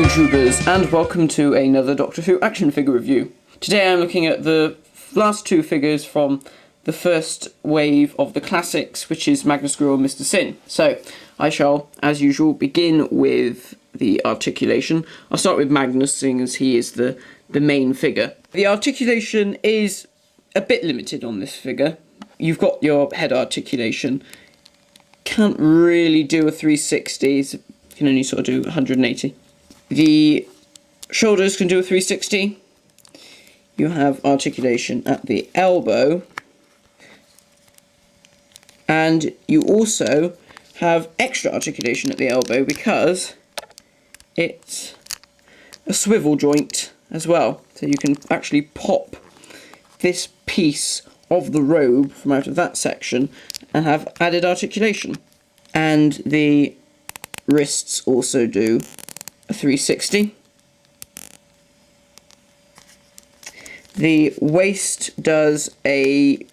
YouTubers, and welcome to another Doctor Who action figure review. Today I'm looking at the last two figures from the first wave of the classics, which is Magnus Greel and Mr. Sin. So, I shall, as usual, begin with the articulation. I'll start with Magnus, seeing as he is the main figure. The articulation is a bit limited on this figure. You've got your head articulation. Can't really do a 360, so you can only sort of do 180. The shoulders can do a 360. You have articulation at the elbow. And you also have extra articulation at the elbow because it's a swivel joint as well. So you can actually pop this piece of the robe from out of that section and have added articulation. And the wrists also do a 360. The waist has a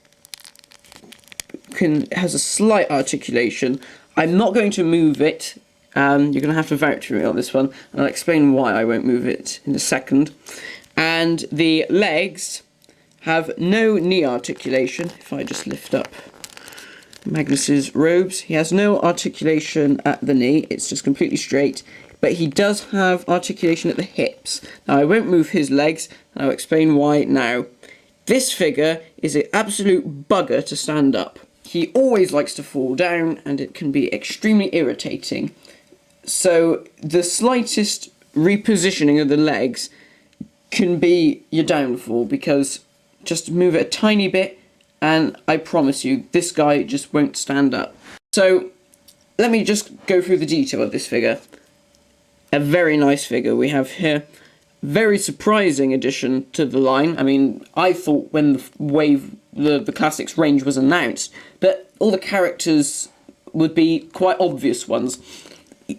slight articulation. I'm not going to move it. You're going to have to vouch for me on this one, and I'll explain why I won't move it in a second. And the legs have no knee articulation. If I just lift up Magnus's robes, he has no articulation at the knee. It's just completely straight. But he does have articulation at the hips. Now I won't move his legs, and I'll explain why now. This figure is an absolute bugger to stand up. He always likes to fall down, and it can be extremely irritating. So the slightest repositioning of the legs can be your downfall, because just move it a tiny bit and I promise you this guy just won't stand up. So let me just go through the detail of this figure. A very nice figure we have here. Very surprising addition to the line. I mean, I thought when the classics range was announced that all the characters would be quite obvious ones.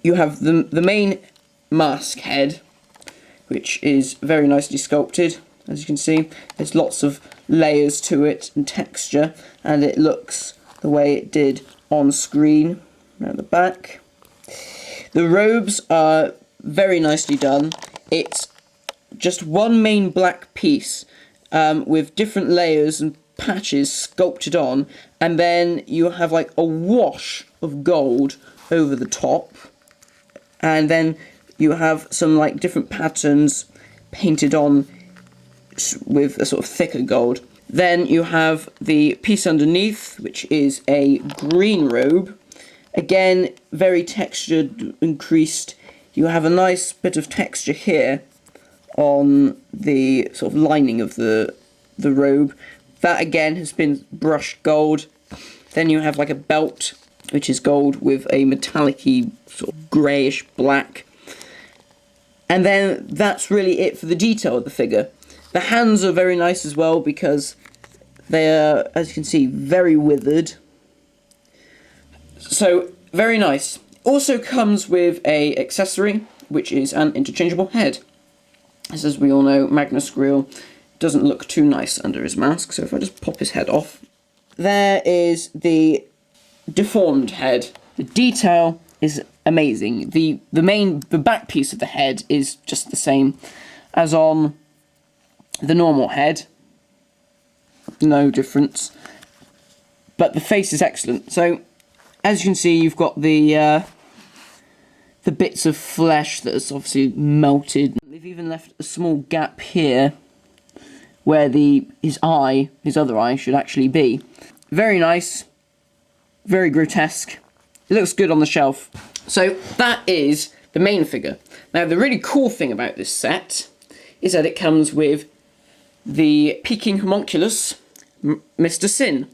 You have the main mask head, which is very nicely sculpted. As you can see, there's lots of layers to it and texture, and it looks the way it did on screen around the back. The robes are very nicely done. It's just one main black piece with different layers and patches sculpted on, and then you have like a wash of gold over the top, and then you have some like different patterns painted on with a sort of thicker gold. Then you have the piece underneath, which is a green robe. Again, very textured and creased. You have a nice bit of texture here on the sort of lining of the robe. That again has been brushed gold. Then you have like a belt, which is gold with a metallic-y sort of greyish black. And then that's really it for the detail of the figure. The hands are very nice as well because they are, as you can see, very withered. So, very nice. Also comes with a accessory, which is an interchangeable head. As we all know, Magnus Greel doesn't look too nice under his mask, so if I just pop his head off. There is the deformed head. The detail is amazing. The back piece of the head is just the same as on the normal head. No difference. But the face is excellent. So, as you can see, you've got the bits of flesh that is obviously melted. They've even left a small gap here where his other eye should actually be. Very nice. Very grotesque. It looks good on the shelf. So that is the main figure. Now the really cool thing about this set is that it comes with the peaking homunculus, Mr. Sin.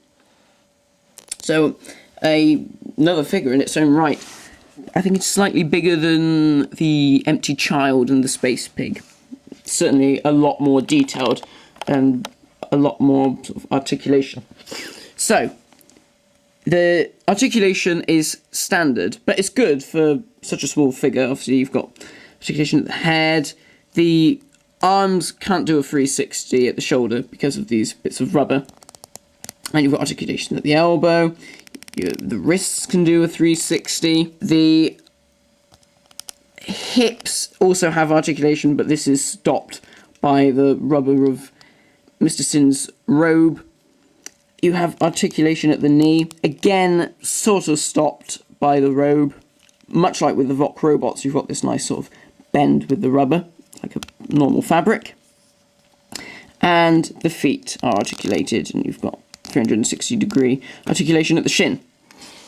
So another figure in its own right. I think it's slightly bigger than the Empty Child and the Space Pig. Certainly a lot more detailed and a lot more sort of articulation. So the articulation is standard, but it's good for such a small figure. Obviously you've got articulation at the head. The arms can't do a 360 at the shoulder because of these bits of rubber. And you've got articulation at the elbow. The wrists can do a 360. The hips also have articulation, but this is stopped by the rubber of Mr. Sin's robe. You have articulation at the knee, again sort of stopped by the robe. Much like with the Vok robots, you've got this nice sort of bend with the rubber, like a normal fabric. And the feet are articulated, and you've got 360-degree articulation at the shin.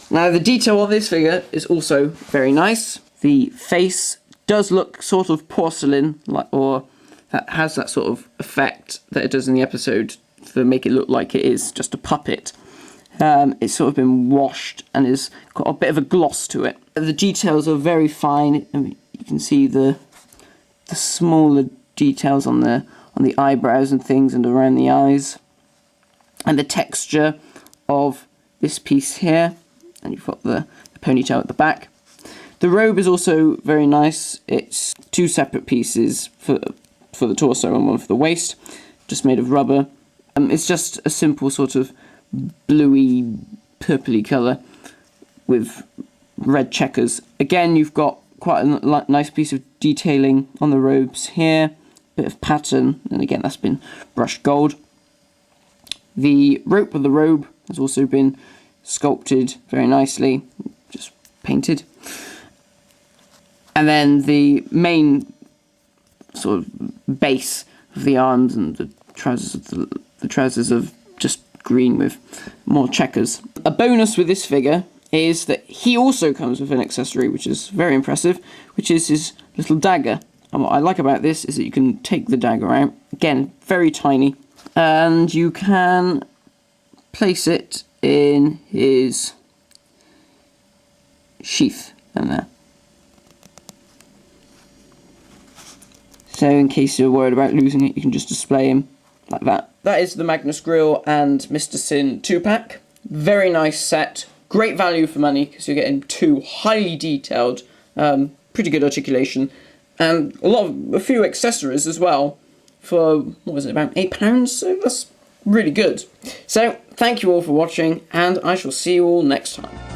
Now, the detail of this figure is also very nice. The face does look sort of porcelain, or that has that sort of effect that it does in the episode to make it look like it is just a puppet. It's sort of been washed and has got a bit of a gloss to it. The details are very fine. I mean, you can see the smaller details on the eyebrows and things and around the eyes. And the texture of this piece here. And you've got the ponytail at the back. The robe is also very nice. It's two separate pieces for the torso and one for the waist, just made of rubber. It's just a simple sort of bluey, purpley colour with red checkers. Again, you've got quite a nice piece of detailing on the robes here, bit of pattern, and again that's been brushed gold. The rope of the robe has also been sculpted very nicely, just painted. And then the main sort of base of the arms and the trousers of just green with more checkers. A bonus with this figure is that he also comes with an accessory which is very impressive, which is his little dagger. And what I like about this is that you can take the dagger out, again very tiny, and you can place it in his sheath in there. So in case you're worried about losing it, you can just display him like that. That is the Magnus Greel and Mr. Sin 2-pack. Very nice set. Great value for money because you're getting two highly detailed, pretty good articulation, and a few accessories as well for, what was it, about £8? So that's really good. So thank you all for watching, and I shall see you all next time.